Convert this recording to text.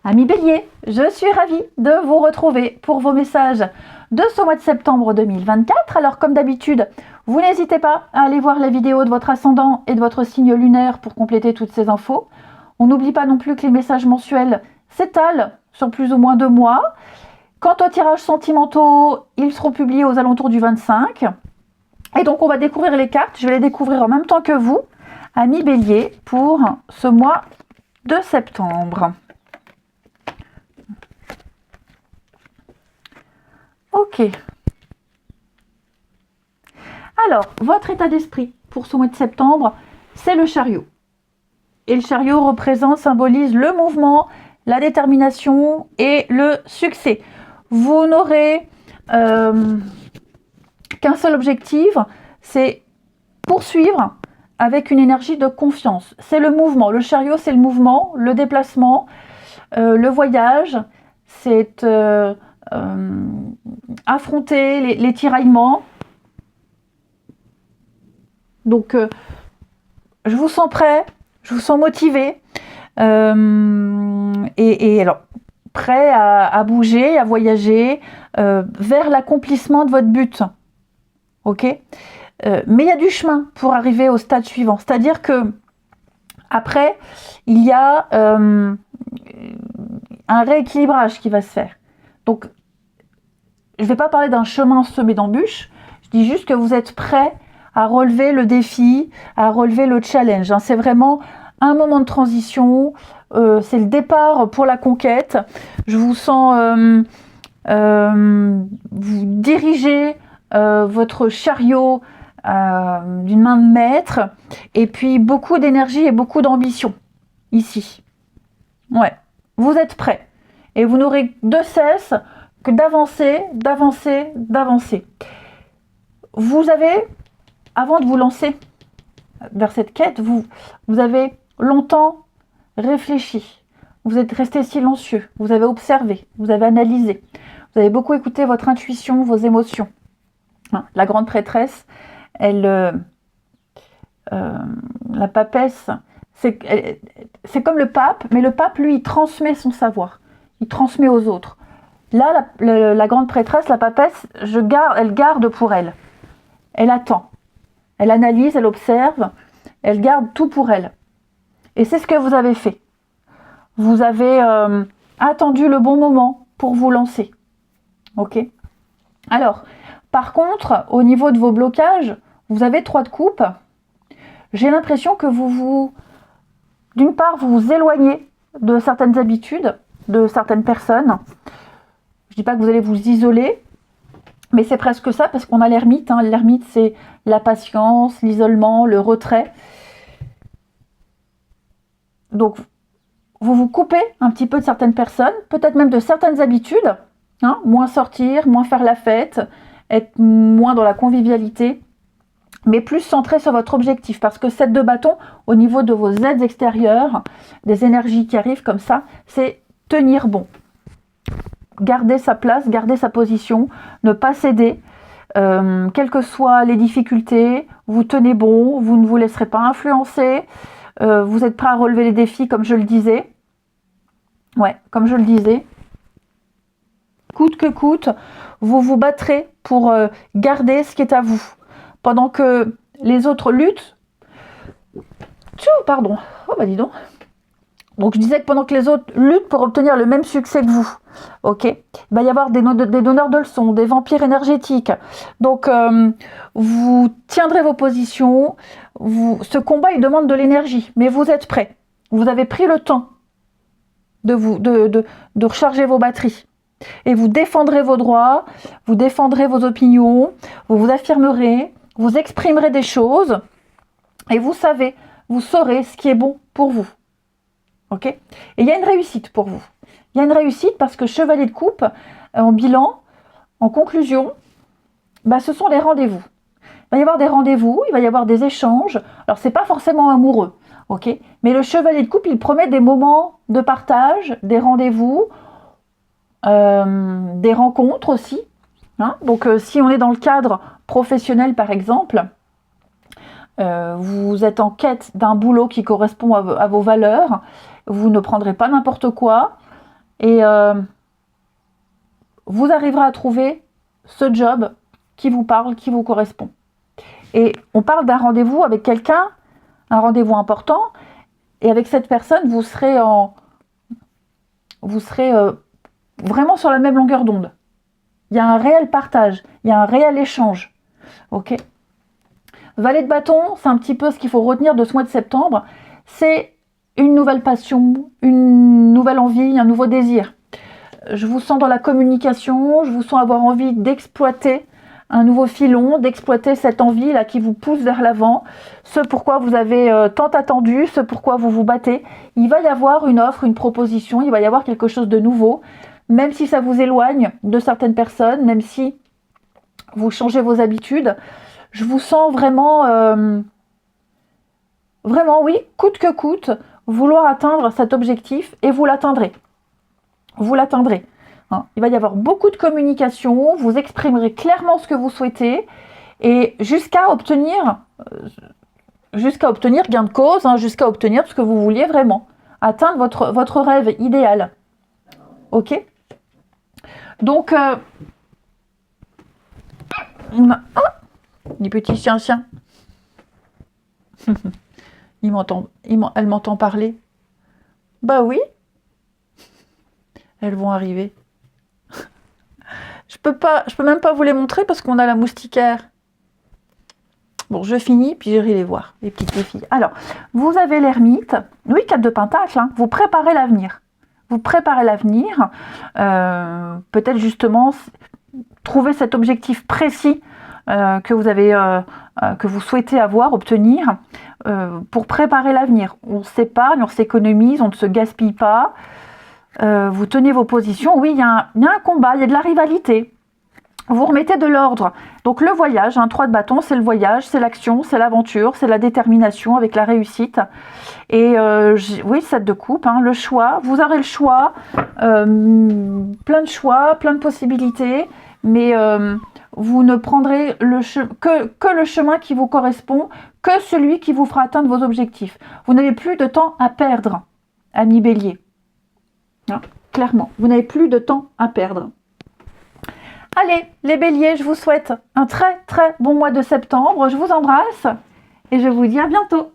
Amis Bélier, je suis ravie de vous retrouver pour vos messages de ce mois de septembre 2024. Alors comme d'habitude, vous n'hésitez pas à aller voir la vidéo de votre ascendant et de votre signe lunaire pour compléter toutes ces infos. On n'oublie pas non plus que les messages mensuels s'étalent sur plus ou moins 2 mois. Quant aux tirages sentimentaux, ils seront publiés aux alentours du 25. Et donc on va découvrir les cartes, je vais les découvrir en même temps que vous, amis Bélier, pour ce mois de septembre. Ok. Alors, votre état d'esprit pour ce mois de septembre, c'est le chariot. Et le chariot symbolise le mouvement, la détermination et le succès. Vous n'aurez qu'un seul objectif, c'est poursuivre avec une énergie de confiance. C'est le mouvement. Le chariot, c'est le mouvement, le déplacement, le voyage, c'est affronter les tiraillements. Donc, je vous sens prêt, je vous sens motivé, et alors prêt à bouger, à voyager vers l'accomplissement de votre but. Ok, mais il y a du chemin pour arriver au stade suivant. C'est-à-dire que après, il y a un rééquilibrage qui va se faire. Donc, je ne vais pas parler d'un chemin semé d'embûches. Je dis juste que vous êtes prêt à relever le défi, à relever le challenge. C'est vraiment un moment de transition. C'est le départ pour la conquête. Je vous sens vous diriger votre chariot d'une main de maître, et puis beaucoup d'énergie et beaucoup d'ambition ici. Ouais, vous êtes prêts et vous n'aurez de cesse que d'avancer, d'avancer, d'avancer. Vous avez, avant de vous lancer vers cette quête, vous avez longtemps réfléchi. Vous êtes resté silencieux, vous avez observé, vous avez analysé. Vous avez beaucoup écouté votre intuition, vos émotions. La grande prêtresse, la papesse, c'est comme le pape, mais le pape, lui, il transmet son savoir. Il transmet aux autres. Là, la grande prêtresse, la papesse, elle garde pour elle. Elle attend. Elle analyse, elle observe, elle garde tout pour elle. Et c'est ce que vous avez fait. Vous avez attendu le bon moment pour vous lancer. Ok ? Alors, par contre, au niveau de vos blocages, vous avez 3 de coupe. J'ai l'impression que d'une part, vous vous éloignez de certaines habitudes, de certaines personnes. Je ne dis pas que vous allez vous isoler, mais c'est presque ça, parce qu'on a l'ermite. L'ermite, c'est la patience, l'isolement, le retrait. Donc, vous vous coupez un petit peu de certaines personnes, peut-être même de certaines habitudes. Moins sortir, moins faire la fête, être moins dans la convivialité, mais plus centré sur votre objectif. Parce que 7 de bâton, au niveau de vos aides extérieures, des énergies qui arrivent comme ça, c'est tenir bon. Garder sa place, garder sa position, ne pas céder, quelles que soient les difficultés, vous tenez bon, vous ne vous laisserez pas influencer, vous êtes prêt à relever les défis comme je le disais. Ouais, comme je le disais. Coûte que coûte, vous vous battrez pour garder ce qui est à vous. Pendant que les autres luttent. Pardon. Oh bah dis donc. Donc je disais que pendant que les autres luttent pour obtenir le même succès que vous. Ok. Il va y avoir des donneurs de leçons, des vampires énergétiques. Donc vous tiendrez vos positions. Ce combat, il demande de l'énergie. Mais vous êtes prêts. Vous avez pris le temps de recharger vos batteries. Et vous défendrez vos droits, vous défendrez vos opinions, vous vous affirmerez, vous exprimerez des choses, et vous saurez ce qui est bon pour vous. Ok ? Et il y a une réussite pour vous. Il y a une réussite parce que chevalier de coupe, en bilan, en conclusion, ce sont les rendez-vous. Il va y avoir des rendez-vous, il va y avoir des échanges. Alors, c'est pas forcément amoureux, ok ? Mais le chevalier de coupe, il promet des moments de partage, des rendez-vous, des rencontres aussi. Donc, si on est dans le cadre professionnel, par exemple, vous êtes en quête d'un boulot qui correspond à vos valeurs, vous ne prendrez pas n'importe quoi, Et vous arriverez à trouver ce job qui vous parle, qui vous correspond. Et on parle d'un rendez-vous avec quelqu'un, un rendez-vous important, et avec cette personne, vous serez vraiment sur la même longueur d'onde. Il y a un réel partage, il y a un réel échange. Ok. Valet de bâton, c'est un petit peu ce qu'il faut retenir de ce mois de septembre. C'est une nouvelle passion, une nouvelle envie, un nouveau désir. Je vous sens dans la communication, je vous sens avoir envie d'exploiter un nouveau filon, d'exploiter cette envie là qui vous pousse vers l'avant, ce pourquoi vous avez tant attendu, ce pourquoi vous vous battez. Il va y avoir une offre, une proposition, il va y avoir quelque chose de nouveau, même si ça vous éloigne de certaines personnes, même si vous changez vos habitudes. Je vous sens vraiment, vraiment oui, coûte que coûte, vouloir atteindre cet objectif et vous l'atteindrez. Vous l'atteindrez. Il va y avoir beaucoup de communication, vous exprimerez clairement ce que vous souhaitez et jusqu'à obtenir gain de cause, jusqu'à obtenir ce que vous vouliez vraiment. Atteindre votre rêve idéal. Ok? Donc, les petits chiens. Elle m'entend parler. Bah oui. Elles vont arriver. Je peux même pas vous les montrer parce qu'on a la moustiquaire. Bon, je finis, puis j'irai les voir, les petites filles. Alors, vous avez l'ermite. Oui, 4 de pentacle. Vous préparez l'avenir. Vous préparez l'avenir. Peut-être justement trouver cet objectif précis que vous souhaitez obtenir pour préparer l'avenir. On s'épargne, on s'économise, on ne se gaspille pas. Vous tenez vos positions. Oui, il y a un combat, il y a de la rivalité. Vous remettez de l'ordre. Donc le voyage, 3 de bâton, c'est le voyage, c'est l'action, c'est l'aventure, c'est la détermination avec la réussite. Et oui, 7 de coupe, le choix. Vous aurez le choix, plein de choix, plein de possibilités, mais vous ne prendrez que le chemin qui vous correspond, que celui qui vous fera atteindre vos objectifs. Vous n'avez plus de temps à perdre, ami Bélier. Clairement, vous n'avez plus de temps à perdre. Allez, les béliers, je vous souhaite un très très bon mois de septembre. Je vous embrasse et je vous dis à bientôt.